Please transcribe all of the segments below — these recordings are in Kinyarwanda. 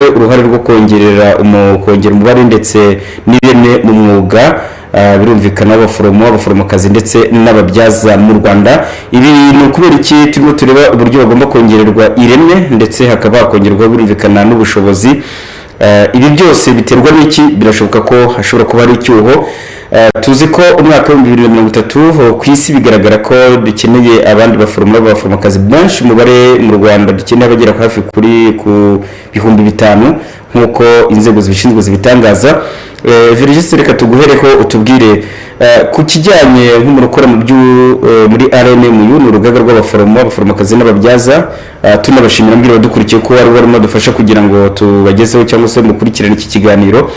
uruhare rwo kongera umubare ndetse n'ireme mu mwuga birumvikana abaforomokazi ndetse n'ababyaza mu Rwanda. Ibi ni ukubera iki turimo tureba uburyo bagomba kongererwa ireme ndetse hakaba kongerwa birumvikana n'ubushobozi. Ibi byose biterwa n'iki? Birashoboka ko hashobora kuba ari icyuho. Tuzi ko umwaka wa 2030 ku isi bigaragara ko dukeneye abandi baforomokazi benshi umubare mu Rwanda dukeneye abagera hafi ku bihumbi 5 nkuko inzego zibishinzwe zibitangaza. Virgis, reka tuguhereho utubwire ku kijyanye nk'umuntu ukora muri RNM mu rugaga rw'abaforomokazi n'ababyaza. Tunabashimira mbwira badukurikiye ko ari barimo dufasha kugira ngo tubagezeho cyangwa se mukurikirane iki kiganiro.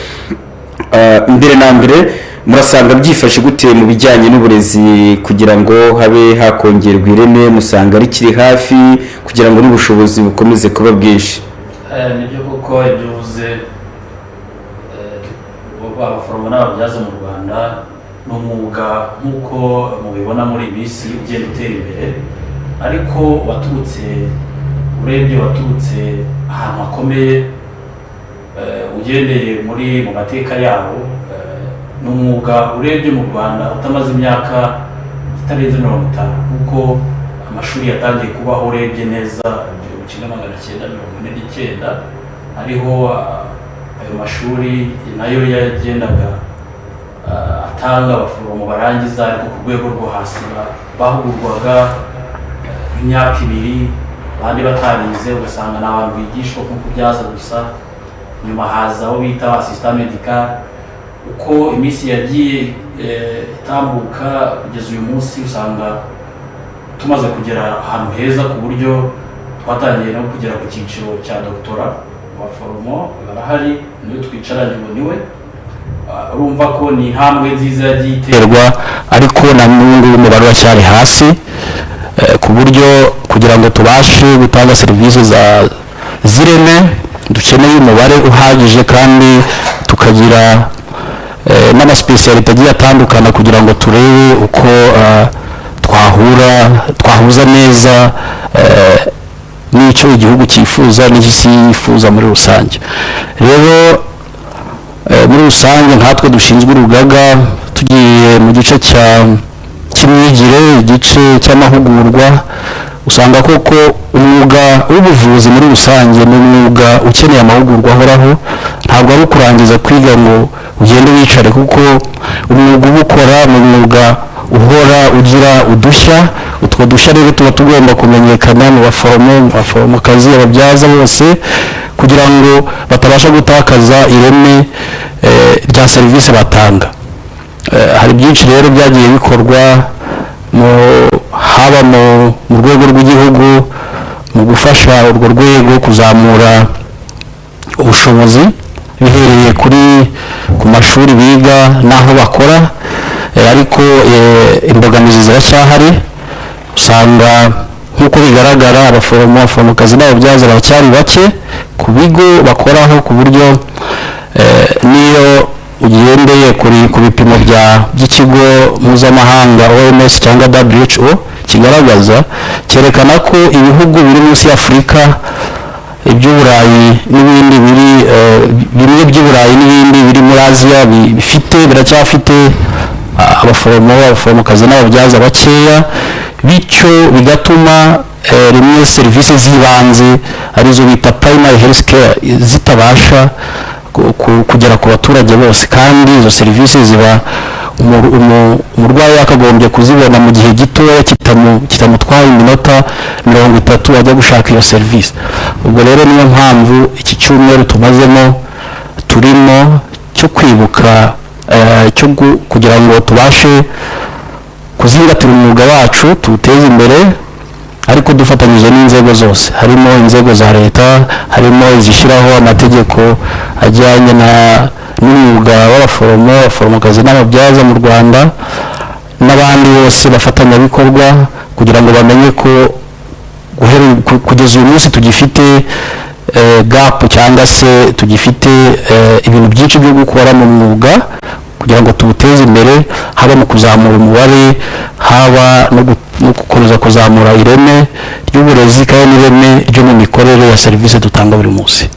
Mbere na mbere murasanga byifashe gute mu bijyanye n'uburezi kugira ngo habe hakongerwa ireme? Musanga rikiri hafi kugira ngo n'ubushobozi bukomeze kuba bwinshi? Nibyo kuko ibyo uvuze, abaforomo n'ababyaza mu Rwanda ni umwuga nk'uko mubibona muri iyi minsi ugenda utera imbere, ariko urebye waturutse ahantu hakomeye. Ugendeye mu mateka yawo, ni umwuga urebye mu Rwanda utamaze imyaka itarenze 50 kuko amashuri yatangiye kubaho. Urebye neza 1949 ariho ayo mashuri nayo yagendaga atanga abaforomo barangiza, ariko ku rwego rwo hasi bahugurwaga imyaka 2 abandi batarize, ugasanga n'abantu bigishwa nko kubyaza gusa. Nyuma haza aho bita assistant medical. Uko iminsi yagiye itambuka kugeza uyu munsi, usanga tumaze kugera ahantu heza ku buryo twatangiye no kugera ku cyiciro cya doctora. Abaforomo barahari, niyo twicaranye ngo niwe. Urumva ko ni intambwe nziza yagiye iterwa, ariko na n'ubu umubare uracyari hasi, ku buryo kugira ngo tubashe gutanga serivisi zireme dukeneye umubare uhagije, kandi tukagira n'amaspecialite agiye atandukana kugira ngo turebe uko twahuza neza n'icyo igihugu cyifuza n'isi yifuza muri rusange. Rero muri rusange nkatwe dushinzwe urugaga, tugiye mu gice cy'imyigire, igice cy'amahugurwa, usanga koko umwuga w'ubuvuzi muri rusange ni umwuga ukeneye amahugurwa ahoraho. Ntabwo ari ukurangiza kwiga ngo ugende wicare, kuko umwuga ubukora ni umwuga uhora ugira udushya. Utwo dushya rero tuba tugomba kumenyekana mu baforomokazi, ababyaza bose, kugira ngo batabasha gutakaza ireme rya serivisi batanga. Hari byinshi rero byagiye bikorwa haba mu rwego rw'igihugu mu gufasha urwo rwego kuzamura ubushobozi bihereye ku mashuri biga n'aho bakora, ariko imbogamizi ziracyahari. Usanga nk'uko bigaragara abaforomokazi n'ababyaza baracyari bake ku bigo bakoraho, ku buryo niyo ugendeye ku bipimo by'ikigo mpuzamahanga OMS cyangwa WHO kigaragaza, cyerekana ko ibihugu biri munsi ya Afurika, iby'Uburayi n'ibindi bimwe by'Uburayi n'ibindi biri muri Aziya biracyafite abaforomokazi n'ababyaza bakeya, bityo bigatuma rimwe serivisi z'ibanze arizo bita primary health care zitabasha kugera ku baturage bose, kandi izo serivisi ziba umurwayi yakagombye kuzibona mu gihe gitoya kitamutwaye iminota 30 ajya gushaka iyo serivisi. Ubwo rero niyo mpamvu iki cyumweru turimo cyo kwibuka kugira ngo tubashe kuzingatira umwuga wacu, tuwuteze imbere, ariko dufatanyije n'inzego zose, harimo inzego za leta, harimo izishyiraho amategeko ajyanye n'umwuga w'abaforomokazi n'ababyaza mu Rwanda, n'abandi bose bafatanyabikorwa, kugira ngo bamenye ko kugeza uyu munsi tugifite gap cyangwa se tugifite ibintu byinshi byo gukora mu mwuga kugira ngo tuwuteze imbere, haba mu kuzamura umubare, haba no gukomeza kuzamura ireme ry'uburezi kandi n'ireme ryo mu mikorere ya serivisi dutanga buri munsi.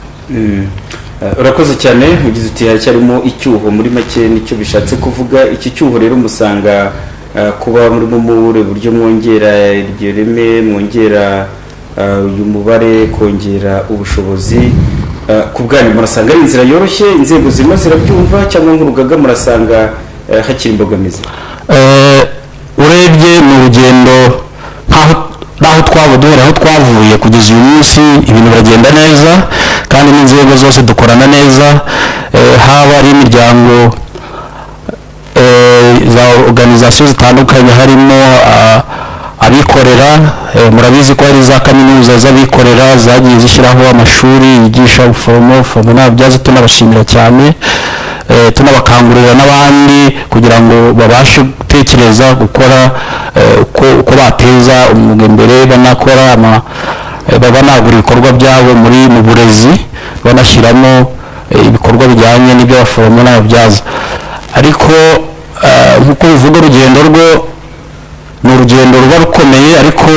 urakoze cyane ugize uti haracyarimo icyuho muri make nicyo bishatse kuvuga. Iki cyuho rero musanga kuba murimo muri buryo mwongera iryo reme, mwongera uyu mubare, kongera ubushobozi, ku bwanyu murasanga ari inzira yoroshye, inzego zirimo zirabyumva, cyangwa nk'urugaga murasanga hakiri imbogamizi? Urebye mu rugendo naho duhera aho twavuye kugeza uyu munsi, ibintu biragenda neza kandi n'inzego zose dukorana neza, haba ari imiryango za organization zitandukanye, harimo abikorera. Murabizi ko hari za kaminuza z'abikorera zagiye zishyiraho amashuri yigisha ubuforomo n'ababyaza, tunabashimira cyane, tunabakangurira n'abandi kugira ngo babashe gutekereza gukora uko bateza umwuga imbere, banagura ibikorwa byabo mu burezi, banashyiramo ibikorwa bijyanye n'iby'abaforomo n'ababyaza. Ariko nk'uko bivuga, urugendo rwo ni urugendo ruba rukomeye, ariko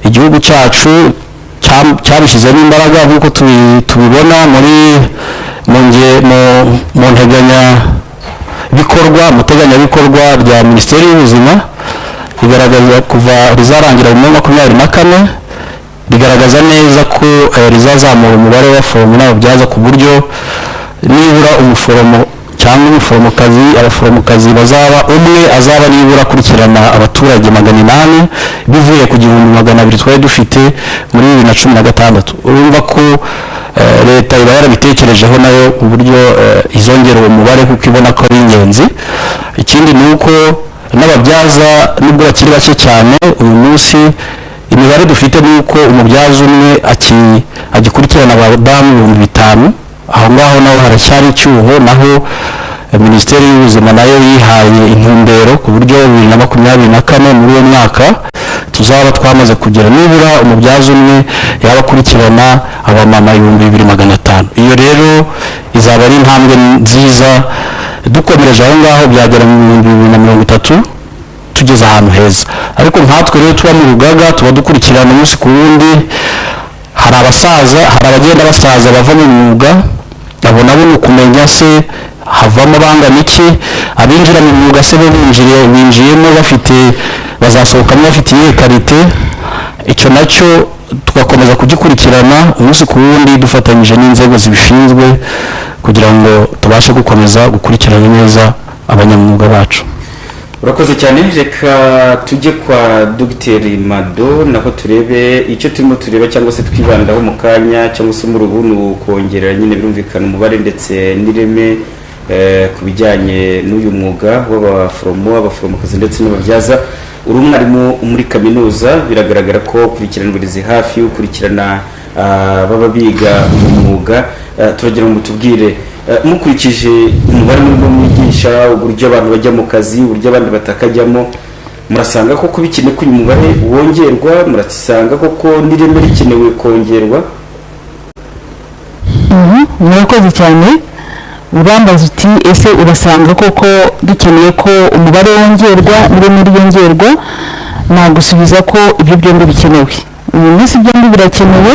igihugu cyacu cyabishyizemo imbaraga nk'uko tubibona mu nteganyabikorwa rya Minisiteri y'Ubuzima, rigaragaza kuva rizarangira mu 2024, rigaragaza neza ko rizazamura umubare w'abaforomo n'ababyaza ku buryo nibura umuforomo cyangwa umuforomokazi, abaforomokazi umwe azaba nibura akurikirana abaturage 800 bivuye ku 200 twari dufite muri 2016. urumva ko leta iba yarabitekerejeho nayo uburyo izongera uwo mubare, kuko ibona ko ari ingenzi. Ikindi ni uko n'ababyaza nubwo bakiri bake cyane uyu munsi, imibare dufite ni uko umubyaza umwe agikurikirana abadamu 5,000. aho ngaho naho haracyari icyuho, naho Minisiteri y'Ubuzima nayo yihaye intumbero ku buryo 2024 muri uwo mwaka tuzaba twamaze kugera nibura umubyaza umwe yaba akurikirana abamama 2,500. iyo rero izaba ari intambwe nziza. Dukomereje aho ngaho byagera mu 2030 tugeze ahantu heza. Ariko nkatwe rero tuba mu rugaga, tuba dukurikirana umunsi ku wundi. Hari abagenda basaza bava mu mwuga, abo nabo ni ukumenya se havamo bangana iki, abinjira mu mwuga se binjiyemo bazasohokamo bafite iyihe karite. Icyo nacyo tugakomeza kugikurikirana umunsi ku wundi dufatanyije n'inzego zibishinzwe, kugira ngo tubashe gukomeza gukurikirana neza abanyamwuga bacu. urakoze cyane. Reka tujye kwa Dr Mado naho turebe icyo turimo tureba cyangwa se twibandaho mu kanya, cyangwa se muri ubu ni ukongerera nyine birumvikana umubare ndetse n'ireme ku bijyanye n'uyu mwuga w'abaforomokazi ndetse n'ababyaza. uri umwarimu muri kaminuza, biragaragara ko ukurikirana uburezi hafi, ukurikirana baba biga umwuga. turagira ngo mutubwire, mukurikije umubare murimo mwigisha, uburyo abantu bajya mu kazi, uburyo abandi batakajyamo, murasanga koko bikenewe ko uyu mubare wongerwa? murasanga koko n'ireme rikenewe kongerwa? murakoze cyane. urambaza uti ese urasanga koko dukeneye ko umubare wongerwa n'ireme ryongerwa? nagusubiza ko ibyo byombi bikenewe. uyu munsi byombi birakenewe,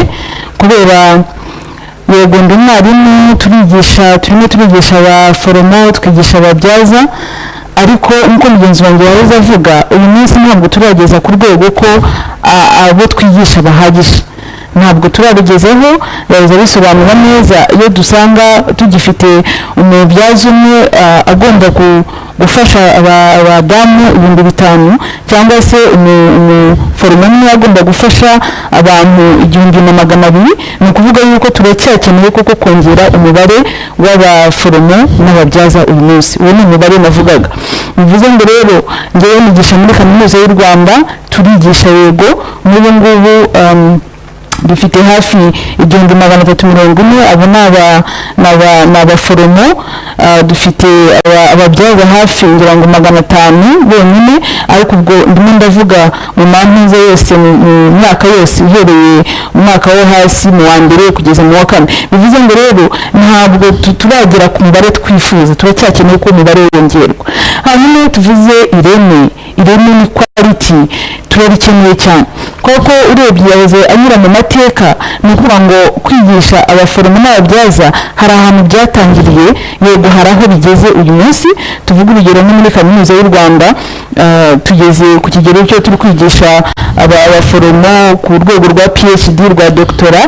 kubera yego ndi umwarimu, turimo turigisha abaforomo, twigisha ababyaza, ariko nk'uko mugenzi wanjye yahoze avuga, uyu munsi ntabwo turageza ku rwego ko abo twigisha bahagije. ntabwo turabigezeho. yaza bisobanura neza iyo dusanga tugifite umubyaza umwe agomba gufasha abadamu 5,000, cyangwa se umuforomo umwe agomba gufasha abantu 1,200. ni ukuvuga yuko turacyakeneye koko kongera umubare w'abaforomo n'ababyaza uyu munsi. uwo ni umubare navugaga. bivuze ngo rero ngewe nigisha muri Kaminuza y'u Rwanda, turigisha yego n'ubu ngubu dufite hafi 340. abo ni abaforomo. dufite ababyaza hafi ngira ngo 500 bonyine, ariko ubwo ndimo ndavuga mu mantuza yose, mu myaka yose, uhereye mu mwaka wo hasi mu wa mbere kugeza mu wa 4. bivuze ngo rero ntabwo turagera ku mubare twifuza, turacyakeneye ko umubare wongerwa. hanyuma tuvuze ireme ni quality, turarikeneye cyane. kuko urebye yahoze anyura mu mateka ni ukuvuga ngo kwigisha abaforomo n'ababyaza hari ahantu byatangiriye, yego hari aho bigeze uyu munsi. Tuvuga urugero nko muri kaminuza y'u Rwanda, tugeze ku kigero cyo turi kwigisha abaforomo ku rwego rwa PhD, rwa doctora,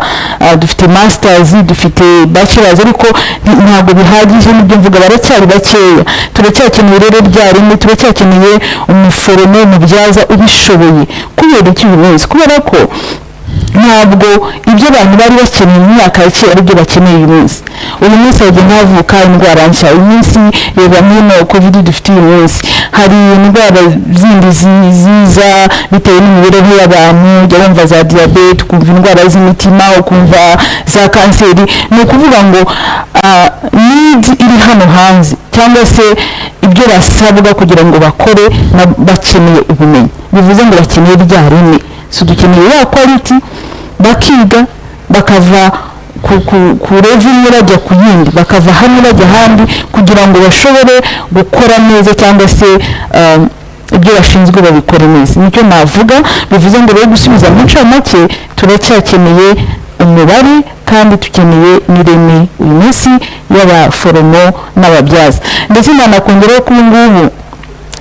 dufite masters, dufite bachelors, ariko ntabwo bihagije. N'ibyo mvuga baracyari bakeya, turacyakeneye rero ryarimo, turacyakeneye umuforomo umubyaza ubishoboye. Kubera iki uyu munsi? Kubera ko ntabwo ibyo abantu bari bakeneye mu myaka ya kera aribyo bakeneye uyu munsi. Uyu munsi hagenda havuka indwara nshya. Uyu munsi reba nk'ino covid dufite uyu munsi, hari indwara zindi ziza bitewe n'imibereho y'abantu, ujya wumva za diyabete, ukumva indwara z'imitima, ukumva za kanseri. Ni ukuvuga ngo needs iri hano hanze, cyangwa se ibyo basabwa kugira ngo bakore bakeneye ubumenyi, bivuze ngo bakeneye ryareme. So dukeneye ya quality, bakiga bakava ku level imwe bajya ku yindi, bakava hamwe bajya ahandi kugira ngo bashobore gukora neza, cyangwa se ibyo bashinzwe babikore neza. Nicyo navuga. Bivuze ngo rero gusubiza mu ncamake, turacyakeneye umubare kandi dukeneye n'ireme uyu munsi y'abaforomo n'ababyaza. Ndetse nanakongeraho ko ubu ngubu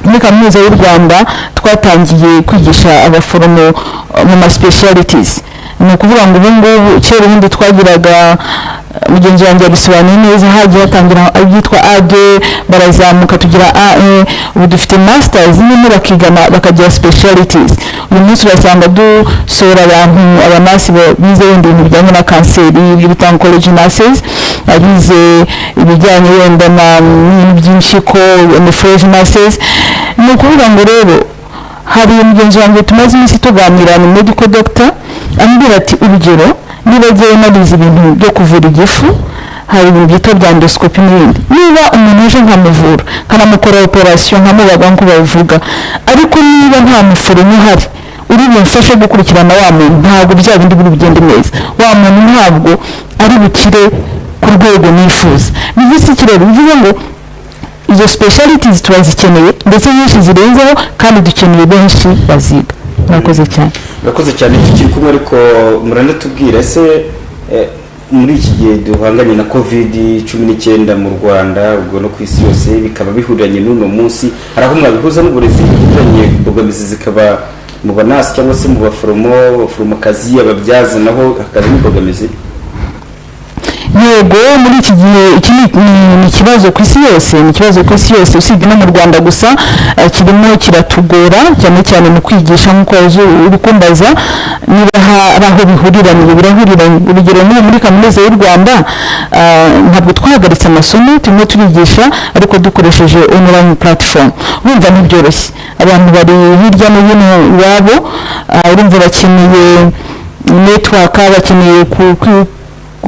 muri kaminuza y'u Rwanda twatangiye kwigisha abaforomo mu ma specialities. Ni ukuvuga ngo ubu ngubu kera ubundi twagiraga, mugenzi wanjye yabisobanuye neza, hagiye hatangira ibyitwa A2, barazamuka tugira A1, ubu dufite masters nyine bakigana bakagira specialities. Uyu munsi urasanga dusohora abanasi bize wenda ibintu bijyanye na kanseri, bita oncology nurses, abize ibijyanye wenda n'ibintu by'impyiko, nephrology nurses. Ni ukuvuga ngo rero hari umugenzi wanjye tumaze iminsi tuganira, ni medical doctor, ambwira ati urugero niba agiye narize ibintu byo kuvura igifu, hari ibintu byitwa bya endoscopy n'ibindi, niba umuntu uje nkamuvura nkanamukora operation nkamubaga nk'uko babivuga, ariko niba nta muforomo uhari uri bumfashe gukurikirana wa muntu, ntabwo bya bindi biri bugende neza, wa muntu ntabwo ari bukire ku rwego nifuza. Bivuze iki rero? Bivuze ngo izo specialities turazikeneye ndetse nyinshi zirenzeho, kandi dukeneye benshi baziga. Murakoze cyane. Murakoze cyane. Tukiri kumwe ariko muranda tubwira ese muri iki gihe duhanganye na COVID-19 mu Rwanda, ubwo no ku isi yose, bikaba bihuriranye n'uno munsi, hari aho mwabihuza n'uburezi bihuranye, imbogamizi zikaba mu banasi cyangwa se mu baforomokazi, ababyaza naho hakaba imbogamizi? Yego, muri iki gihe iki ni ikibazo ku isi yose, ni ikibazo ku isi yose, usibye no mu Rwanda gusa, kirimo kiratugora cyane cyane mu kwigisha. nk'uko uri kumbaza niba hari aho bihuriranye, birahuriranye. Urugero muri kaminuza y'u Rwanda ntabwo twahagaritse amasomo, turimo turigisha ariko dukoresheje online platform. Urumva ntibyoroshye, abantu bari hirya no hino iwabo, urumva bakeneye network, bakeneye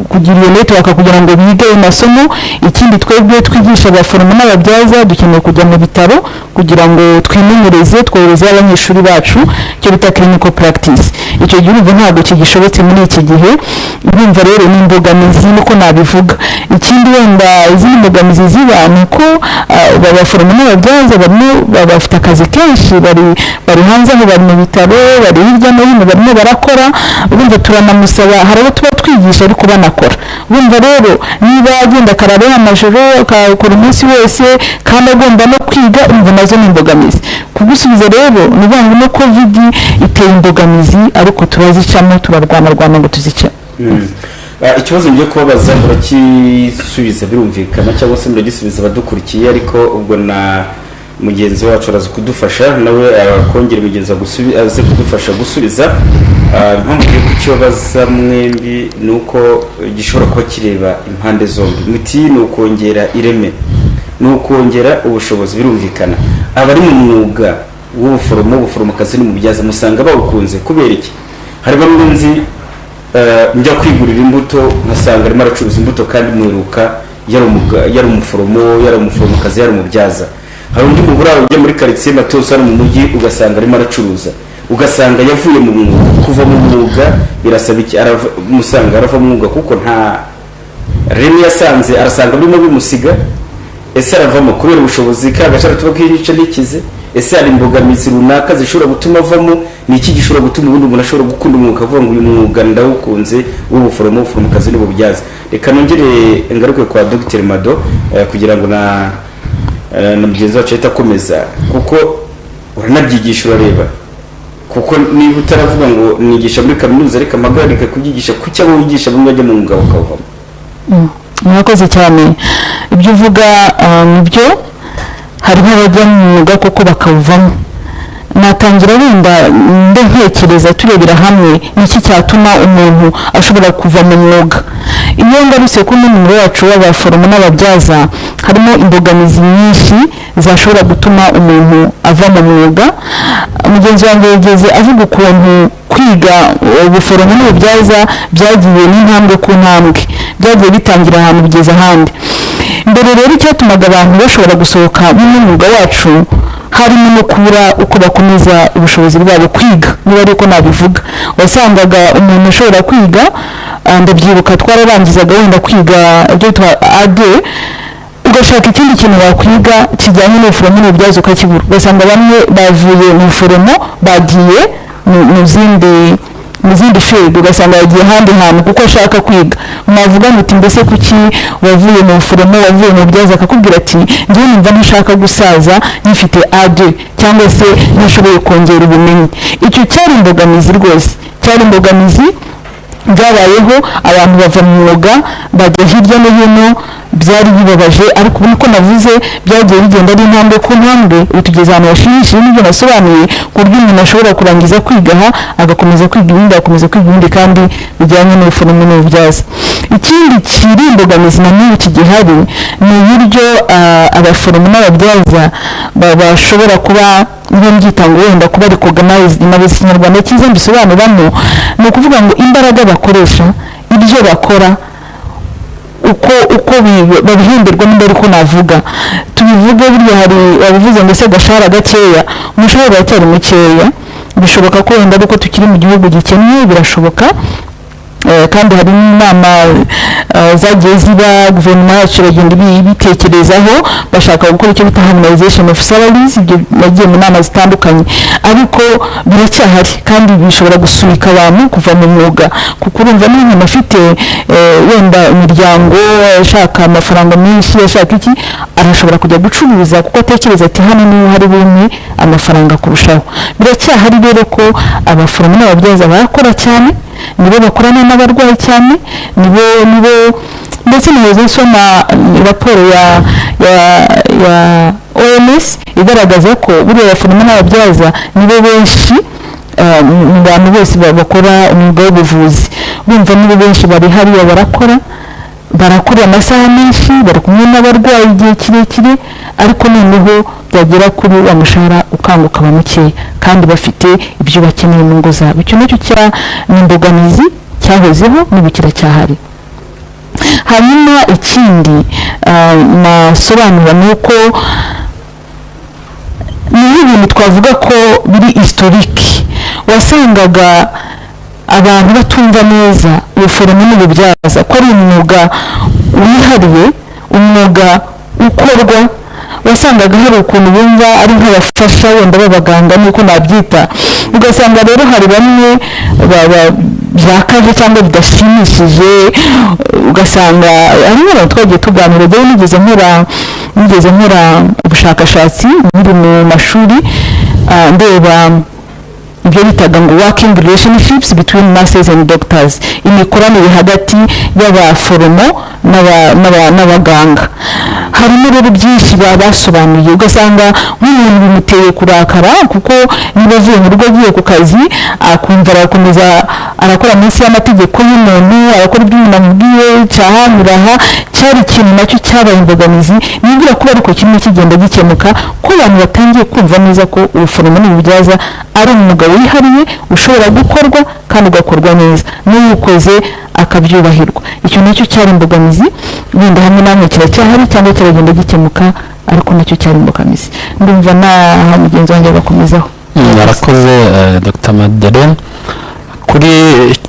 kugira iyo network kugira ngo bige amasomo. Ikindi twebwe twigisha abaforomo n'ababyaza dukeneye kujya mu bitaro kugira ngo twimenyereze, twohereze abanyeshuri bacu, icyo bita clinical practice. Icyo gihe urumva ntabwo kigishobotse muri iki gihe. Urumva rero ni imbogamizi nuko nabivuga. Ikindi wenda izindi mbogamizi ziba ni ko abaforomo n'ababyaza bafite akazi kenshi, bari hanze aho, bari mu bitaro, bari hirya no hino, barimo barakora. Urumva turanamusaba, hari abo tuba twigisha ariko banakora. Urumva rero niba agenda akarara amajoro akakora umunsi wese kandi agomba no kwiga, urumva nazo ni imbogamizi. Kugusubiza rero ni banga no covid iteye imbogamizi, ariko turazicamo, turarwana ngo tuzice. Ikibazo ngiye kubabaza murakisubiza birumvikana, cyangwa se muragisubiza abadukurikiye, ariko ubwo na mugenzi wacu araza kudufasha nawe akongera mugenzi aze kudufasha gusubiza. Impamvu yo kukibabaza mwembi ni uko gishobora kuba kireba impande zombi. Muti ni ukongera ireme, ni ukongera ubushobozi, birumvikana. Abari mu mwuga w'ubuforomokazi n'umubyaza musanga bawukunze kubera iki? Hari bamwe nzi njya kwigurira imbuto nkasanga arimo aracuruza imbuto kandi mwiruka yari umuforomo, yari umuforomokazi, yari umubyaza. Hari undi mugura ujya muri quartier Matoso ari mu mujyi ugasanga arimo aracuruza, ugasanga yavuye mu mwuga. Kuva mu mwuga birasaba iki? Musanga arava mu mwuga kuko nta remi yasanze, arasanga birimo bimusiga. Ese aravamo kubera ubushobozi kagashara tuba kwica n'ikize? Ese hari imbogamizi runaka zishobora gutuma avamo? ni iki gishobora gutuma ubundi umuntu ashobora gukunda umwuga avuga ngo uyu mwuga ndawukunze w'ubuforomo ubuforomokazi n'ububyaza. Reka nongere ngaruke kwa Dr Mado kugira ngo na mugenzi wacu ahita akomeza, kuko uranabyigisha urareba, kuko niba utaravuga ngo nigisha muri kaminuza reka mpagarika kubyigisha, kuki abo wigisha bamwe bajya mu mwuga bakawuvamo? Murakoze cyane. Ibyo uvuga nibyo, hariho abajya mu mwuga kuko bakawuvamo. Natangira wenda ntekereza turebera hamwe niki cyatuma umuntu ashobora kuva mu mwuga. Iyo ngarutse ku n'umuntu wacu w'abaforomo n'ababyaza, harimo imbogamizi nyinshi zashobora gutuma umuntu ava mu mwuga. Mugenzi wanjye yageze avuga ukuntu kwiga ubuforomo n'ububyaza byagiye n'intambwe ku ntambwe, byagiye bitangira ahantu bigeze ahandi. Mbere rero icyatumaga abantu bashobora gusohoka mu mwuga wacu harimo no kubura uko bakomeza ubushobozi bwabo kwiga, niba ariko nabivuga. Wasangaga umuntu ashobora kwiga, ndabyibuka twararangizaga wenda kwiga ibyo twa AD, ugashaka ikindi kintu wakwiga kijyanye n'ubuforomo n'ububyaza ukakibura. Ugasanga bamwe bavuye mu buforomo bagiye mu zindi field, ugasanga yagiye ahandi hantu kuko ashaka kwiga. Mwavuga muti mbese kuki wavuye mu buforomo wavuye mu bubyaza? Akakubwira ati njyewe numva ntashaka gusaza nyifite AD, cyangwa se ntashoboye kongera ubumenyi. Icyo cyari imbogamizi rwose, cyari imbogamizi byabayeho. Abantu bava mu mwuga bajya hirya no hino, byari bibabaje, ariko ubu niko navuze byagiye bigenda ari intambwe ku ntambwe. Ubu tugeze ahantu hashimishije n'ibyo nasobanuye, ku buryo umuntu ashobora kurangiza kwiga aha agakomeza kwiga ibindi, agakomeza kwiga ibindi kandi bijyanye n'ubuforomo n'ububyaza. Ikindi kiri imbogamizi na n'ubu kigihari ni uburyo abaforomo n'ababyaza bashobora kuba byita ngo wenda kuba recognized. Nabizi Ikinyarwanda cyiza mbisobanuramo, ni ukuvuga ngo imbaraga bakoresha, ibyo bakora, uko babihemberwa n'ibyo ariko navuga. Tubivuge burya hari babivuze ngo se gashara gakeya, umushahara uracyari mukeya. Bishoboka ko wenda ariko tukiri mu gihugu gikennye, birashoboka. Kandi hari n'inama zagiye ziba guverinoma yacu bagenda bitekerezaho, bashaka gukora icyo bita harmonization of salaries. Ibyo bagiye mu nama zitandukanye, ariko biracyahari kandi bishobora gusunika abantu kuva mu mwuga, kuko urumva n'umuntu afite wenda imiryango ashaka amafaranga menshi, ashaka iki, arashobora kujya gucuruza kuko atekereza ati hano niho hari bumwe amafaranga kurushaho. Biracyahari rero ko abaforomo n'ababyaza barakora cyane, nibo bakorana n'abarwayi cyane, nibo ndetse nihoze nsoma raporo ya OMS igaragaza ko buriya abaforomo n'ababyaza nibo benshi mu bantu bose bakora umwuga w'ubuvuzi. Bumva nibo benshi bari hariya barakora amasaha menshi, bari kumwe n'abarwayi igihe kirekire, ariko noneho byagera kuri wa mushahara ukanguka mukeya kandi bafite ibyo bakeneye mu ngo zabo. Icyo nacyo ni imbogamizi cyahozeho n'ubu kiracyahari. Hanyuma ikindi nasobanura ni uko ni ibintu twavuga ko biri historique. Wasangaga abantu batumva neza ubuforomo n'ububyaza ko ari umwuga wihariye, umwuga ukorwa. Wasangaga hari ukuntu bumva ari nk'abafasha wenda b'abaganga nuko nabyita. Ugasanga rero hari bamwe byakaje cyangwa bidashimishije. Ugasanga ari abantu twagiye tuganira, rero nigeze nkora ubushakashatsi muri mu mashuri, ndeba ibyo bitaga ngo working relationships between nurses and doctors, imikoranire hagati y'abaforomo n'abaganga. Harimo rero byinshi basobanuye, ugasanga nk'umuntu bimuteye kurakara kuko niba avuye mu rugo agiye ku kazi akumva arakomeza arakora munsi y'amategeko y'umuntu, arakora ibyo umuntu amubwiye cyahamuraha. Cyari ikintu nacyo cyabaye imbogamizi. Nibwira kuba ariko kimwe kigenda gikemuka, ko abantu batangiye kumva neza ko ubuforomo n'ububyaza ari umwuga wihariye ushobora gukorwa kandi ugakorwa neza, n'uwukoze akabyubahirwa. Icyo nacyo cyari imbogamizi, wenda hamwe namwe kiracyahari cyangwa kiragenda gikemuka, ariko nacyo cyari imbogamizi. Ndumva naha mugenzi wanjye agakomezaho. Yarakoze Dr Madeleine. Kuri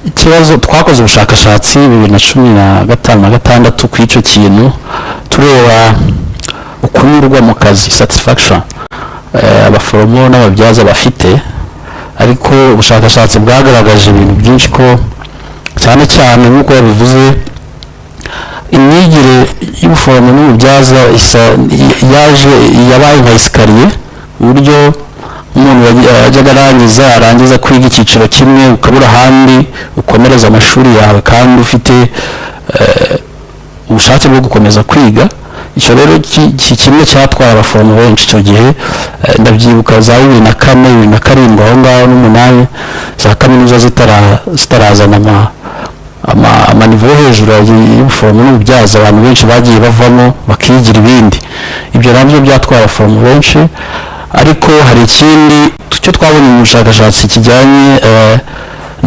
ikibazo twakoze ubushakashatsi 2015 ku icyo kintu, tureba ukunyurwa mu kazi, satisfaction abaforomo n'ababyaza bafite ariko ubushakashatsi bwagaragaje ibintu byinshi ko cyane cyane nk'uko babivuze imyigire y'ubuforomo n'ububyaza yabaye nka esikariye uburyo umuntu yajyaga arangiza kwiga icyiciro kimwe ukabura ahandi ukomereza amashuri yawe kandi ufite ubushake bwo gukomeza kwiga. icyo rero kimwe cyatwara abaforomo benshi icyo gihe ndabyibuka za 2004 2007 aho ngaho n'8 za kaminuza zitarazana amanivo hejuru y'ubuforomo n'ububyaza abantu benshi bagiye bavamo bakigira ibindi. Ibyo nabyo byatwara abaforomo benshi, ariko hari ikindi cyo twabonye mu bushakashatsi kijyanye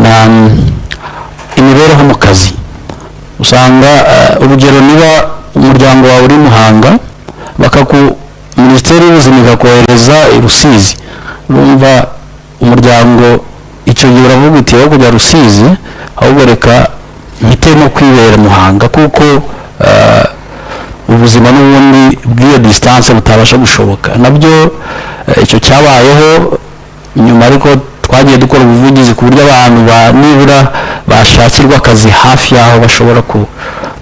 na imibereho mu kazi. Usanga urugero niba umuryango wawe uri Muhanga Minisiteri y'Ubuzima ikakohereza i Rusizi, urumva umuryango icyo gihe uravuga uti aho kujya Rusizi ahubwo reka mpitemo kwibera Muhanga kuko ubuzima n'ubundi bw'iyo distance butabasha gushoboka. Nabyo icyo cyabayeho nyuma, ariko twagiye dukora ubuvugizi ku buryo abantu nibura bashakirwa akazi hafi y'aho bashobora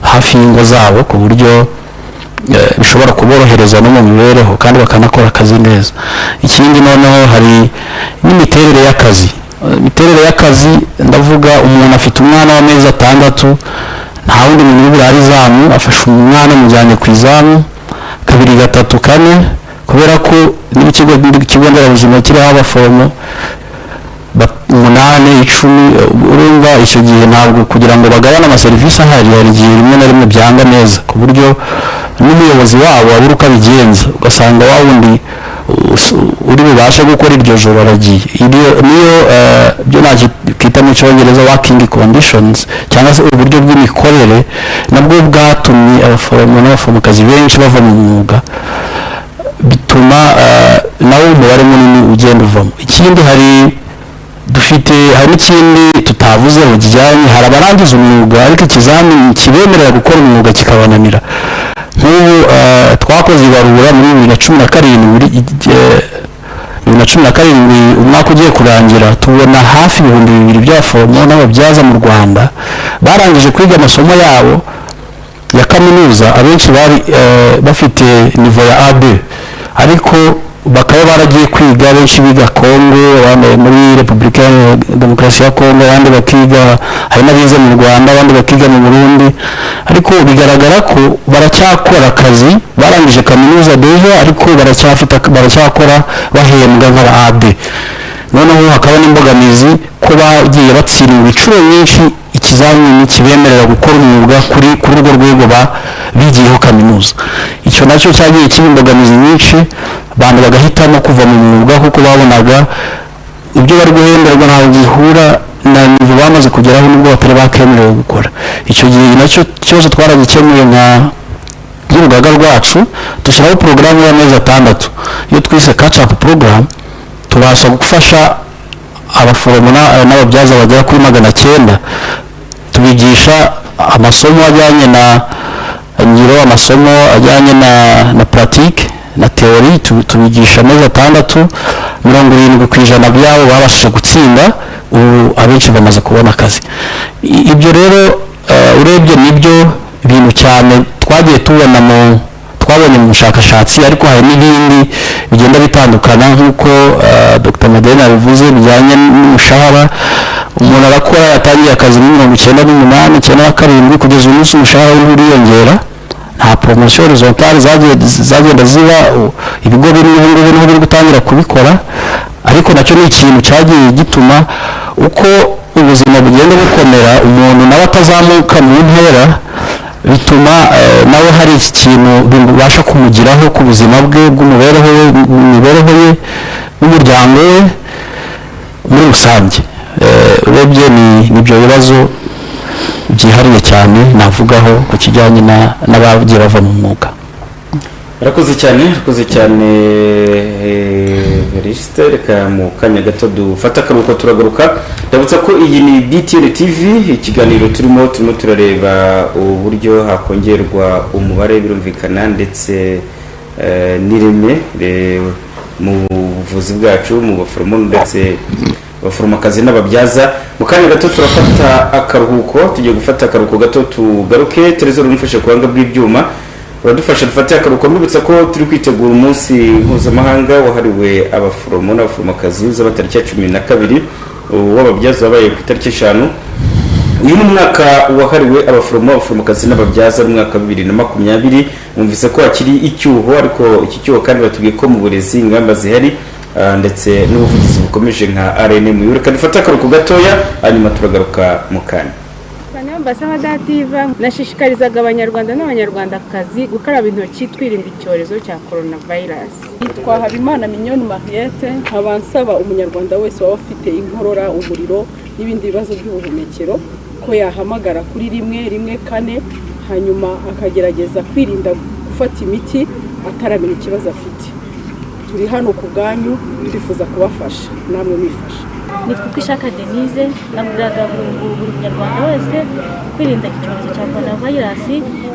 hafi y'ingo zabo, ku buryo bishobora kuborohereza no mu mibereho kandi bakanakora akazi neza. Ikindi noneho hari n'imiterere y'akazi. Imiterere y'akazi ndavuga umuntu afite umwana w'amezi 6, nta wundi muntu w'uburari izamu, afashe umwana amujyanye ku izamu 2, 3, 4, kubera ko n'ikigo nderabuzima kiriho abaforomo 8, 10. urumva icyo gihe ntabwo kugira ngo bagabane amaserivisi ahari, hari igihe rimwe na rimwe byanga neza, ku buryo n'umuyobozi wabo abura uko abigenza, ugasanga wa wundi uri bubashe gukora iryo joro aragiye. Niyo byo nakita mu cyongereza working conditions cyangwa se uburyo bw'imikorere nabwo bwatumye abaforomo n'abaforomokazi benshi bava mu mwuga, bituma nawe umubare munini ugenda uvamo. Ikindi hari n'ikindi tutavuze kijyanye, hari abarangiza umwuga ariko ikizamini kibemerera gukora umwuga kikabananira. Nk'ubu twakoze ibarura muri 2017 umwaka ugiye kurangira, tubona hafi 2,000 by'abaforomo n'ababyaza mu Rwanda barangije kwiga amasomo yabo ya kaminuza, abenshi bari bafite nivo ya A2, ariko bakaba baragiye kwiga, benshi biga Kongo, abandi muri Repubulika ya Demokarasi ya Kongo, abandi bakiga, hari n'abize mu Rwanda, abandi bakiga mu Burundi, ariko bigaragara ko baracyakora akazi, barangije kaminuza deje, ariko baracyakora bahembwa nk'aba AD. Noneho hakaba n'imbogamizi ko bagiye batsindwa inshuro nyinshi ikizamini kibemerera gukora umwuga kuri urwo rwego bigiyeho kaminuza. Icyo nacyo cyagiye kiba imbogamizi nyinshi, abantu bagahitamo kuva mu mwuga kuko babonaga ibyo bari guhemberwa ntabwo gihura na nivo bamaze kugeraho nubwo batari bakemerewe gukora. Icyo gihe nacyo cyose twaragikemuye nk'urugaga rwacu, dushyiraho porogaramu y'amezi 6 iyo twise catch up program, tubasha gufasha abaforomo n'ababyaza bagera kuri 900, tubigisha amasomo ajyanye na ngiro, amasomo ajyanye na pratique na teori, tubigisha amezi 6, 70% byabo babashije gutsinda, abenshi bamaze kubona akazi. Ibyo rero urebye nibyo bintu cyane twagiye twabonye mu bushakashatsi, ariko hari n'ibindi bigenda bitandukana nk'uko Dr. Madeleine yabivuze bijyanye n'umushahara. Umuntu arakora yatangiye akazi muri 1998, 1997, kugeza uyu munsi umushahara uriyongera, nta promotion horizontale zagenda ziba, ibigo niho biri gutangira kubikora, ariko nacyo ni ikintu cyagiye gituma uko ubuzima bugenda bukomera umuntu nawe atazamuka mu ntera, bituma nawe hari ikintu bibasha kumugiraho ku buzima bwe bw'imibereho ye n'umuryango we muri rusange. Urebye nibyo bibazo byihariye cyane navugaho ku kijyanye n'abagiye bava mu mwuga. Urakoze cyane Verisite. Reka mu kanya gato dufata akaruhuko turagaruka. Ndabutsa ko iyi ni BTN TV, ikiganiro turimo turareba uburyo hakongerwa umubare birumvikana ndetse n'ireme mu buvuzi bwacu, mu baforomo ndetse abaforomokazi n'ababyaza. Mu kanya gato turafata akaruhuko, tugiye gufata akaruhuko gato tugaruke. Tereza rumufashe kuhanga bw'ibyuma uradufasha dufate akaruhuko. Mbibutsa ko turi kwitegura umunsi mpuzamahanga wahariwe abaforomo n'abaforomokazi uzaba tariki ya 12 w'ababyaza wabaye ku itariki 5. Uyu ni umwaka wahariwe abaforomo abaforomokazi n'ababyaza mu mwaka 2020. Mwumvise ko akiri icyuho, ariko iki cyuho kandi batubwiye ko mu burezi ingamba zihari ndetse n'ubuvugizi bukomeje nka RNM. Reka dufate akaruhuko gatoya hanyuma turagaruka mu kanya. Basaba dativa nashishikarizaga abanyarwanda n'abanyarwandakazi gukaraba intoki twirinda icyorezo cya coronavirus. Yitwa Habimana Mignone Mariette, abansaba umunyarwanda wese waba afite inkorora, umuriro n'ibindi bibazo by'ubuhumekero ko yahamagara kuri 114 hanyuma akagerageza kwirinda gufata imiti ataramenya ikibazo afite. Turi hano ku bwanyu, twifuza kubafasha namwe mwifasha. Nitwa Kwishaka Denise, namuraga buri munyarwanda wese kwirinda icyorezo cya coronavirus.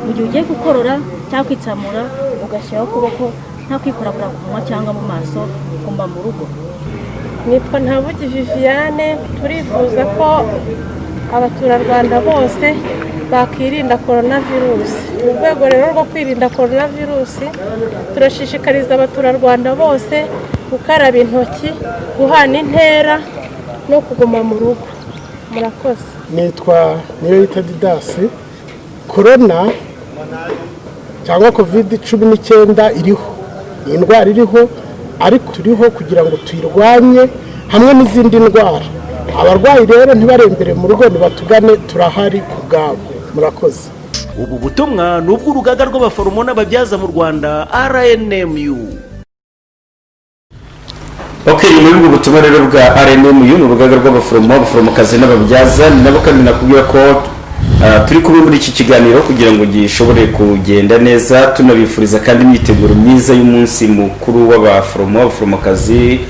Mu gihe ugiye gukorora cyangwa kwitsamura ugashyiraho ukuboko nta kwikorakora ku munwa cyangwa mu maso, ugomba mu rugo. Nitwa Ntabugi Viviane, turifuza ko abaturarwanda bose bakirinda coronavirus. Mu rwego rero rwo kwirinda coronavirus turashishikariza abaturarwanda bose gukaraba intoki, guhana intera no kuguma mu rugo. Murakoze. Nitwa Niyoyita Didasi. Corona cyangwa COVID-19 iriho, ni indwara iriho, ariko turiho kugira ngo tuyirwanye hamwe n'izindi ndwara. Abarwayi rero ntibarembere mu rugo, nibatugane, turahari ku bwabo. Murakoze. Ubu butumwa n'ubw'urugaga rw'abaforomo n'ababyaza mu Rwanda RNMU. Nyuma y'ubu butumwa rero bwa RNMU ni urugaga rw'abaforomo abaforomokazi n'ababyaza. Ni nabo kandi nakubwira ko turi kumwe muri iki kiganiro kugira ngo gishobore kugenda neza. Tunabifuriza kandi imyiteguro myiza y'umunsi mukuru w'abaforomo abaforomokazi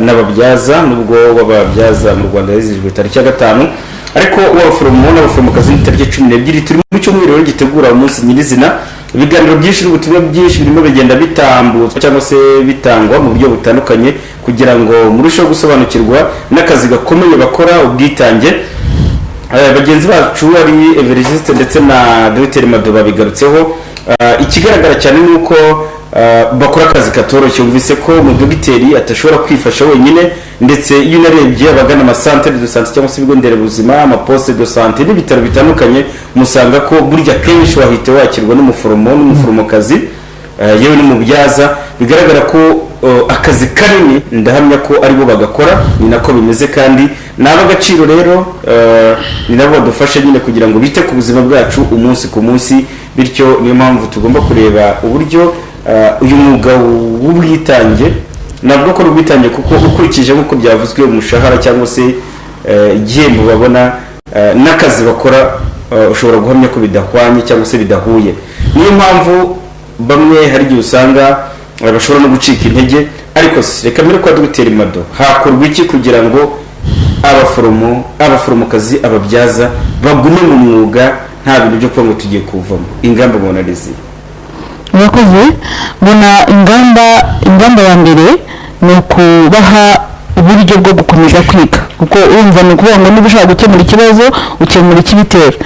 n'ababyaza, nubwo w'ababyaza mu Rwanda yizihijwe tariki ya 5, ariko w'abaforomo n'abaforomokazi ni tariki 12. Turi mu cyumweru rero gitegura umunsi nyirizina. Ibiganiro byinshi n'ubutumwa byinshi birimo bigenda bitambutswa cyangwa se bitangwa mu buryo butandukanye kugira ngo murusheho gusobanukirwa n'akazi gakomeye bakora, ubwitange. Bagenzi bacu ari Everest ndetse na Dr Madoba bigarutseho. Ikigaragara cyane ni uko bakora akazi katoroshye. Umvise ko umudogiteri atashobora kwifasha wenyine, ndetse iyo unarebye abagana amasantere de santé cyangwa se ibigo nderabuzima, amaposte de santé n'ibitaro bitandukanye, musanga ko burya kenshi wahita wakirwa n'umuforomo n'umuforomokazi yewe n'umubyaza. Bigaragara ko akazi kanini ndahamya ko aribo bagakora, ni nako bimeze kandi naba agaciro rero ni nabo badufasha nyine kugira ngo bite ku buzima bwacu umunsi ku munsi. Bityo niyo mpamvu tugomba kureba uburyo uyu mwuga w'ubwitange, navuga ko ubwitange kuko ukurikije nk'uko byavuzwe umushahara cyangwa se igihembo babona n'akazi bakora, ushobora guhamya ko bidahwanye cyangwa se bidahuye. Niyo mpamvu bamwe hari igihe usanga bashobora no gucika intege, ariko reka mbere kwa Dr Mado hakorwa iki kugira ngo abaforomokazi ababyaza bagume mu mwuga nta bintu byo kuba ngo tugiye kuvamo? Ingamba mbona rizi. Murakoze. Mbona ingamba ya mbere ni ukubaha uburyo bwo gukomeza kwiga, kuko urumva ni ukuvuga ngo niba ushaka gukemura ikibazo ukemura ikibitera.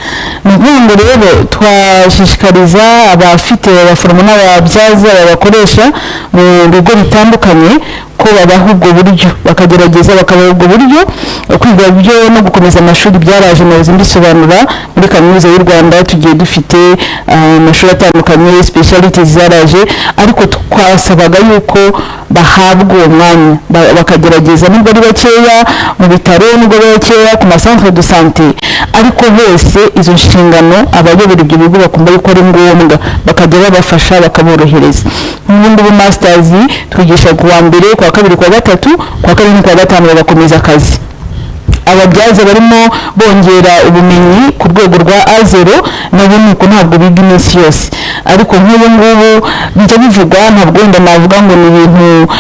Ni ukuvuga ngo rero twashishikariza abafite abaforomo n'ababyaza babakoresha mu bigo bitandukanye ko babaha ubwo buryo, bakagerageza bakabaha ubwo buryo. Kwiga byo no gukomeza amashuri byaraje neza mbisobanura. Muri kaminuza y'u Rwanda tugiye dufite amashuri atandukanye, specialities zaraje, ariko twasabaga yuko bahabwa uwo mwanya bakagerageza, nubwo ari bakeya mu bitaro, nubwo ari bakeya ku masantere de santé, ariko bose izo nshingano abayobora ibyo bigo bakumva yuko ari ngombwa, bakajya babafasha bakaborohereza. N'ubundi masters twigisha ku wa mbere, ku wa kabiri, ku wa gatatu, ku wa kabiri, ku wa gatanu bagakomeza akazi. Ababyaza barimo bongera ubumenyi ku rwego rwa A0 nabo nuko ntabwo biga iminsi yose. ariko nk'ubu ngubu bijya bivugwa ntabwo wenda navuga ngo ni ibintu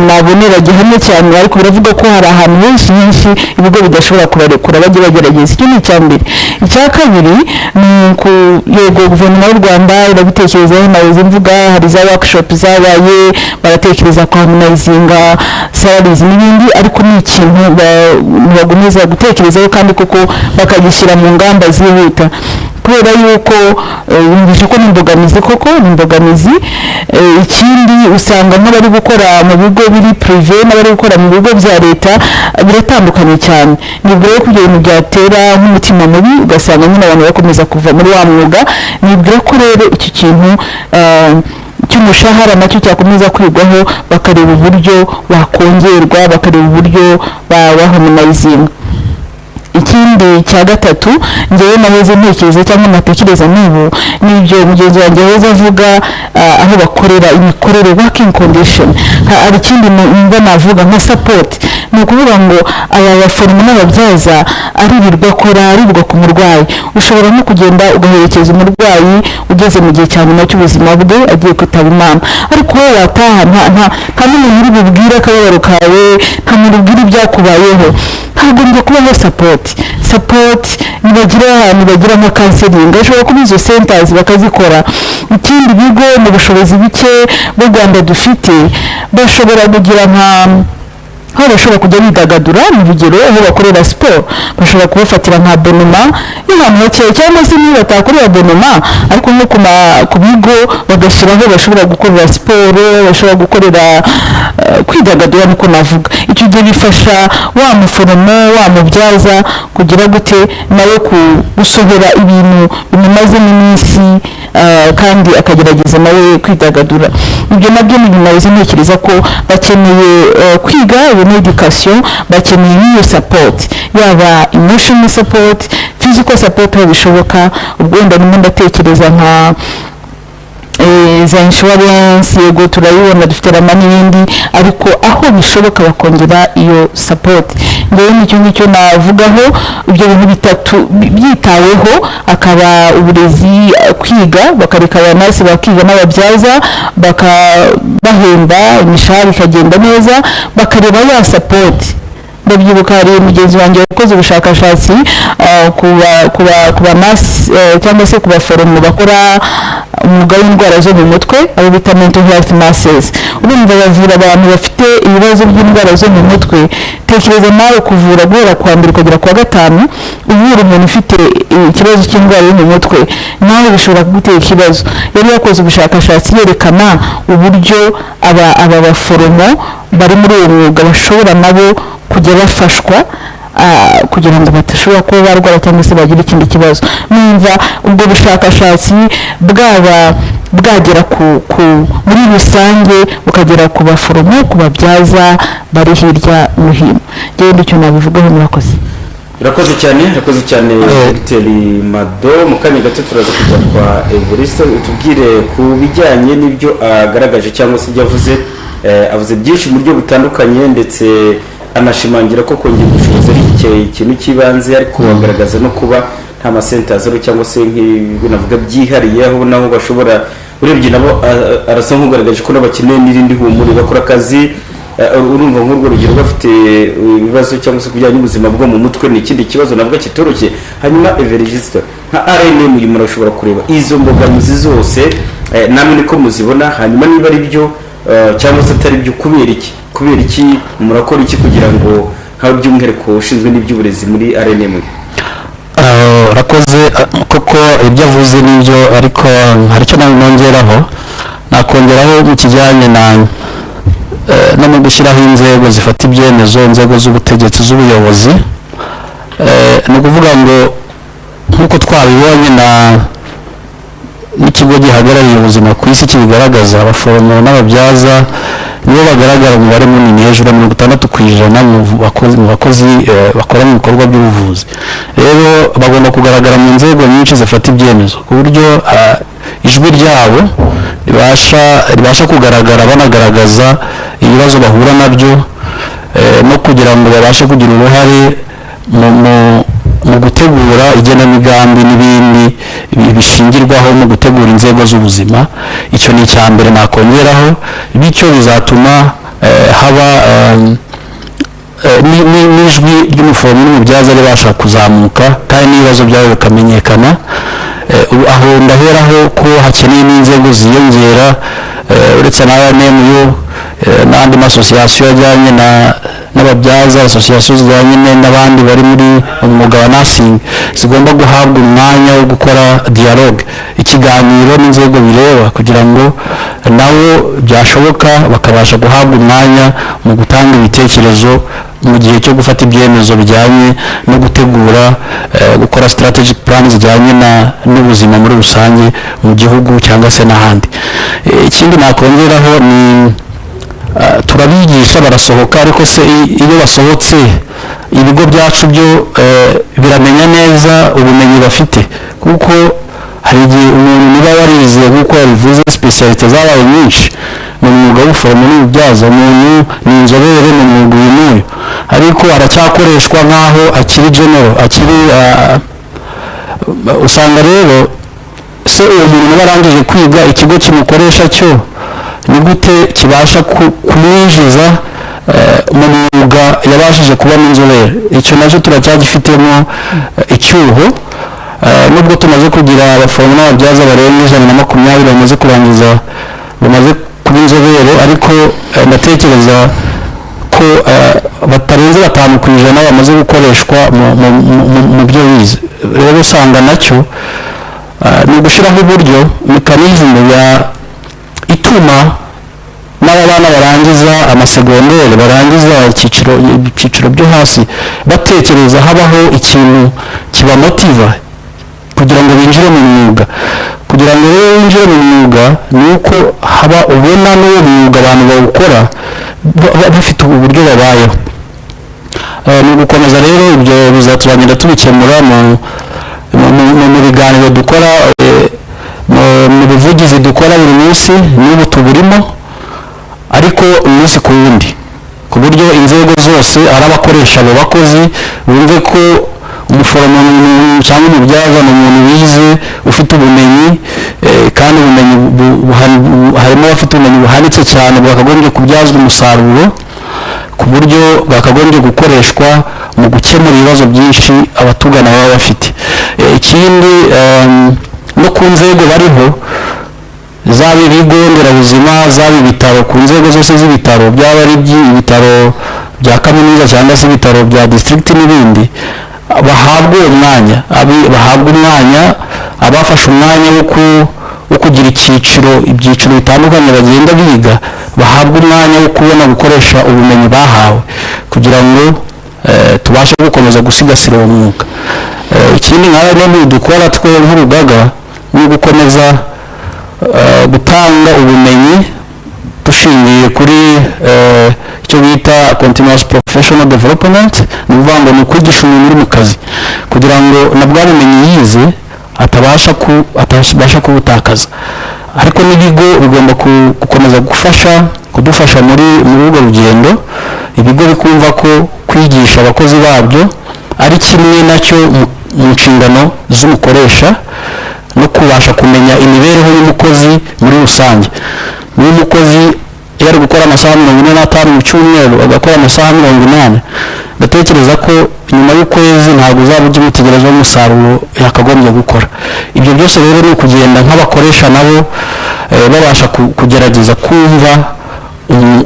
nabonera gihamye cyane, ariko biravuga ko hari ahantu henshi ibigo bidashobora kubarekura bajye bagerageza. Icyo ni icya mbere. Icya kabiri ni yego guverinoma y'u Rwanda irabitekerezaho, nawe mvuga hari za workshop zabaye baratekereza kwa harmonizinga salaries n'ibindi, ariko ni ikintu bagomeza gutekerezaho kandi koko bakagishyira mu ngamba zihuta, kubera yuko yumvise ko n'imbogamizi koko n'imbogamizi. Ikindi usanga nk'abari gukora mu bigo biri prive n'abari gukora mu bigo bya leta biratandukanye cyane. Nibwira ko ibyo bintu byatera nk'umutima mubi, ugasanga nyine abantu bakomeza kuva muri wa mwuga. Nibwira ko rero iki kintu cy'umushahara nacyo cyakomeza kwigwaho, bakareba uburyo wakongerwa, bakareba uburyo bahumanizinga. Ikindi cya gatatu ngewe naheze ntekereza cyangwa natekereza n'ubu n'ibyo mugenzi wanjye aheza avuga aho bakorera imikorere working condition. Hari ikindi numva navuga nka support, ni ukuvuga ngo aba baforomo n'ababyaza aririrwa akora aririrwa ku murwayi. Ushobora no kugenda ugaherekeza umurwayi ugeze mu gihe cya nyuma cy'ubuzima bwe agiye kwitaba Imana, ariko wowe wataha nta n'umuntu uri bubwire akababaro kawe, nta muntu ubwira ibyakubayeho. Hagomba kubaho support nibagira ahantu bagira nka counseling, ashobora kuba izo centers bakazikora. Ikindi bigo mu bushobozi buke bw'u Rwanda dufite bashobora kugira aho bashobora kujya bidagadura, mu rugero aho bakorera siporo bashobora kubafatira nka abonema y'ahantu hakeye, cyangwa se niba batakorera abonema ariko nko ku bigo bagashyiraho bashobora gukorera siporo, bashobora gukorera kwidagadura niko navuga. Icyo gihe bifasha wa muforomo wa mubyaza kugira gute nawe gusohora ibintu bimumazemo iminsi kandi akagerageza nawe kwidagadura. Ibyo nabyo ni ibintu nawe ntekereza ko bakeneye kwiga iyo education, bakeneye n'iyo support, yaba emotional support, physical support aho bishoboka. Ubwo wenda ndimo ndatekereza nka za insurance, yego turayibona dufite rama n'ibindi, ariko aho bishoboka bakongera iyo support. Ngewe nicyo ngicyo navugaho. Ibyo bintu bitatu byitaweho, akaba uburezi, kwiga bakareka abanasi bakiga n'ababyaza bakabahemba imishahara ikagenda neza, bakareba ya support. Ndabyibuka hari mugenzi wanjye wakoze ubushakashatsi ku banasi cyangwa se ku baforomo bakora umwuga w'indwara zo mu mutwe, abo bita mental health nurses. Urumva bavura abantu bafite ibibazo by'indwara zo mu mutwe. Tekereza nawe kuvura guhera ku wa mbere ukagera ku wa gatanu uvura umuntu ufite ikibazo cy'indwara yo mu mutwe, nawe bishobora kugutera ikibazo. Yari yakoze ubushakashatsi yerekana uburyo aba baforomo bari muri uwo mwuga bashobora nabo kujya bafashwa kugira ngo batashobora kuba barwara cyangwa se bagira ikindi kibazo. Numva ubwo bushakashatsi bwagera muri rusange bukagera ku baforomo, ku babyaza bari hirya no hino. Ngewe nicyo nabivugaho. murakoze. urakoze cyane Dr Mado. Mu kanya gato turaza kujya kwa Evariste utubwire ku bijyanye n'ibyo agaragaje cyangwa se ibyo avuze. Avuze byinshi mu buryo butandukanye, ndetse anashimangira ko kongera ubushobozi ari ikintu cy'ibanze, ariko bagaragaza no kuba nta masenters cyangwa se nk'ibigo navuga byihariye aho naho bashobora, urebye nabo arasa nk'ugaragaje ko n'abakeneye n'irindi humure bakora akazi. Urumva nk'urwo rugero bafite ibibazo cyangwa se kujyanye n'ubuzima bwo mu mutwe ni ikindi kibazo navuga kitoroshye. Hanyuma Evariste, nka RNM uyu murashobora kureba izo mbogamizi zose namwe niko muzibona, hanyuma niba ari byo cyangwa se atari byo kubera iki murakora iki kugira ngo nk'aho by'umwihariko ushinzwe n'iby'uburezi muri RNM? Urakoze koko ibyo avuze n'ibyo, ariko hari icyo nongeraho, nakongeraho mu kijyanye no mu gushyiraho inzego zifata ibyemezo, inzego z'ubutegetsi z'ubuyobozi. Ni ukuvuga ngo nk'uko twabibonye n'ikigo gihagarariye ubuzima ku isi kibigaragaza, abaforomo n'ababyaza nibo bagaragara umubare munini, hejuru ya 60% mu bakozi bakora mu bikorwa by'ubuvuzi. Rero bagomba kugaragara mu nzego nyinshi zifata ibyemezo ku buryo ijwi ryabo ribasha kugaragara, banagaragaza ibibazo bahura nabyo, no kugira ngo babashe kugira uruhare mu gutegura igenamigambi n'ibindi bishingirwaho mu gutegura inzego z'ubuzima. Icyo ni icya mbere nakongeraho, bityo bizatuma haba n'ijwi ry'umuforomo n'umubyaza ribasha kuzamuka kandi n'ibibazo byabo bikamenyekana. Aho ndaheraho ko hakeneye n'inzego ziyongera uretse na RNMU n'andi masosiyasiyo ajyanye n'ababyaza, asosiyasiyo zijyanye n'abandi bari muri umwuga wa nursing zigomba guhabwa umwanya wo gukora dialogue, ikiganiro n'inzego bireba, kugira ngo nabo byashoboka bakabasha guhabwa umwanya mu gutanga ibitekerezo mu gihe cyo gufata ibyemezo bijyanye no gutegura gukora strategic plan zijyanye n'ubuzima muri rusange mu gihugu cyangwa se n'ahandi. Ikindi nakongeraho ni turabigisha barasohoka, ariko se iyo basohotse ibigo byacu byo biramenya neza ubumenyi bafite, kuko hari igihe umuntu niba warize nk'uko yabivuze specialite zabaye nyinshi mu mwuga w'ubuforomo n'ububyaza, umuntu ni inzobere mu mwuga uyu n'uyu, ariko aracyakoreshwa nk'aho akiri general, akiri usanga rero se uwo muntu niba arangije kwiga ikigo kimukoresha cyo ni gute kibasha kumwinjiza mu mwuga yabashije kubamo inzobere. Icyo nacyo turacyagifitemo icyuho, nubwo tumaze kugira abaforomo n'ababyaza barenga 120 bamaze kurangiza bamaze kuba inzobere, ariko ndatekereza ko batarenze 5% bamaze gukoreshwa mu byo bize. Rero usanga nacyo ni ugushyiraho uburyo mekanizme ituma n'abana barangiza amasegondere, barangiza icyiciro byo hasi, batekereza habaho ikintu kibamotiva kugira ngo binjire mu mwuga. Kugira ngo rero binjire mu mwuga ni uko haba ubona n'uwo mwuga abantu bawukora bafite uburyo babayeho. Ni ugukomeza rero ibyo bizaturangira tubikemura mu biganiro dukora, mu buvugizi dukora buri munsi, n'ubu tuburimo, ariko umunsi ku wundi, ku buryo inzego zose ari abakoresha abo bakozi bumve ko umuforomo cyangwa umubyaza ni umuntu wize ufite ubumenyi, kandi ubumenyi harimo abafite ubumenyi buhanitse cyane bwakagombye kubyazwa umusaruro, ku buryo bwakagombye gukoreshwa mu gukemura ibibazo byinshi abatugana baba bafite. Ikindi no ku nzego bariho, zaba ibigo nderabuzima, zaba ibitaro, ku nzego zose z'ibitaro, byaba ari ibitaro bya kaminuza cyangwa se ibitaro bya district n'ibindi, bahabwa umwanya, abafashe umwanya wo kugira ibyiciro bitandukanye bagenda biga, bahabwa umwanya wo kubona gukoresha ubumenyi bahawe, kugira ngo tubashe gukomeza gusigasira uwo mwuga. Ikindi nka dukora twe nk'urugaga ni gukomeza gutanga ubumenyi dushingiye kuri icyo bita continuous professional development, ni ukuvuga ngo ni ukwigisha umuntu uri mu kazi kugira ngo na bwa bumenyi yize atabasha kubutakaza. Ariko n'ibigo bigomba gukomeza kudufasha muri urwo rugendo, ibigo bikumva ko kwigisha abakozi babyo ari kimwe nacyo mu nshingano z'umukoresha, no kubasha kumenya imibereho y'umukozi muri rusange. Niba umukozi yari gukora amasaha 45 mu cyumweru agakora amasaha 80, ndatekereza ko nyuma y'ukwezi ntabwo uzaba ujya umutegerezaho umusaruro yakagombye gukora. Ibyo byose rero ni ukugenda nk'abakoresha nabo babasha kugerageza kumva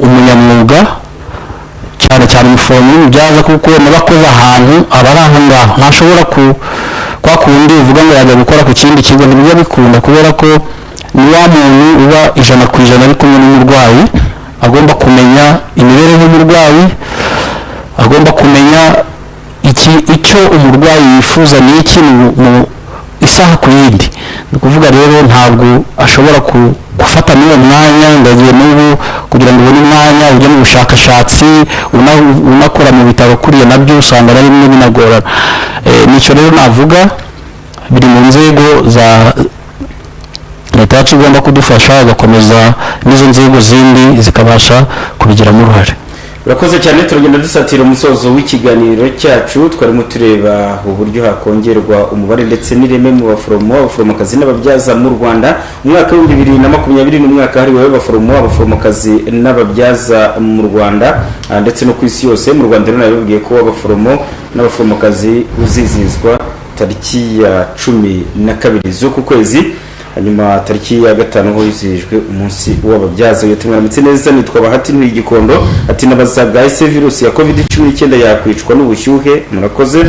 umunyamwuga, cyane cyane umuforomo n'umubyaza, kuko n'abakoze ahantu aba ari aho ngaho, ntashobora kwa kundi uvuga ngo yajya gukora ku kindi kigo, ntibijya bikunda, kubera ko ni wa muntu uba 100% ari kumwe n'umurwayi, agomba kumenya imibereho y'umurwayi, agomba kumenya icyo umurwayi yifuza ni iki mu isaha ku yindi. Ni ukuvuga rero ntabwo ashobora gufata n'uwo mwanya ngo agiye n'ubu kugira ngo ubone umwanya ujye mu bushakashatsi unakora mu bitaro, kuriya nabyo usanga ari bimwe binagorana. Nicyo rero navuga biri mu nzego za leta yacu igomba kudufasha, agakomeza n'izo nzego zindi zikabasha kubigiramo uruhare. urakoze cyane. turagenda dusatira umusozo w'ikiganiro cyacu, twarimo tureba uburyo hakongerwa umubare ndetse n'ireme mu abaforomokazi n'ababyaza mu Rwanda. Umwaka wa 2020 n'umwaka hariwe abaforomokazi n'ababyaza mu Rwanda ndetse no ku isi yose. Mu Rwanda rero nabibwiye ko abaforomo n'abaforomokazi uzizizwa tariki ya 12 z'uku kwezi, hanyuma tariki ya 5 ho yizihijwe umunsi w'ababyaza. Yatumwaramutse neza, nitwa Bahati Ntwigikondo. Ati nabazaga ese virusi ya COVID-19 yakwicwa n'ubushyuhe? Murakoze.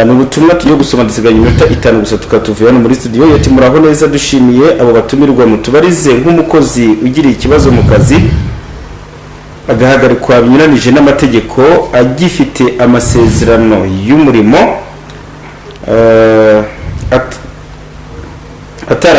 Ni ubutumwa tugiye gusoma, dusigaye iminota 5 gusa tukatuvuye hano muri studio. Yati muraho neza, dushimiye abo batumirwa mutubarize nk'umukozi ugiriye ikibazo mu kazi agahagarikwa binyuranije n'amategeko agifite amasezerano y'umurimo atara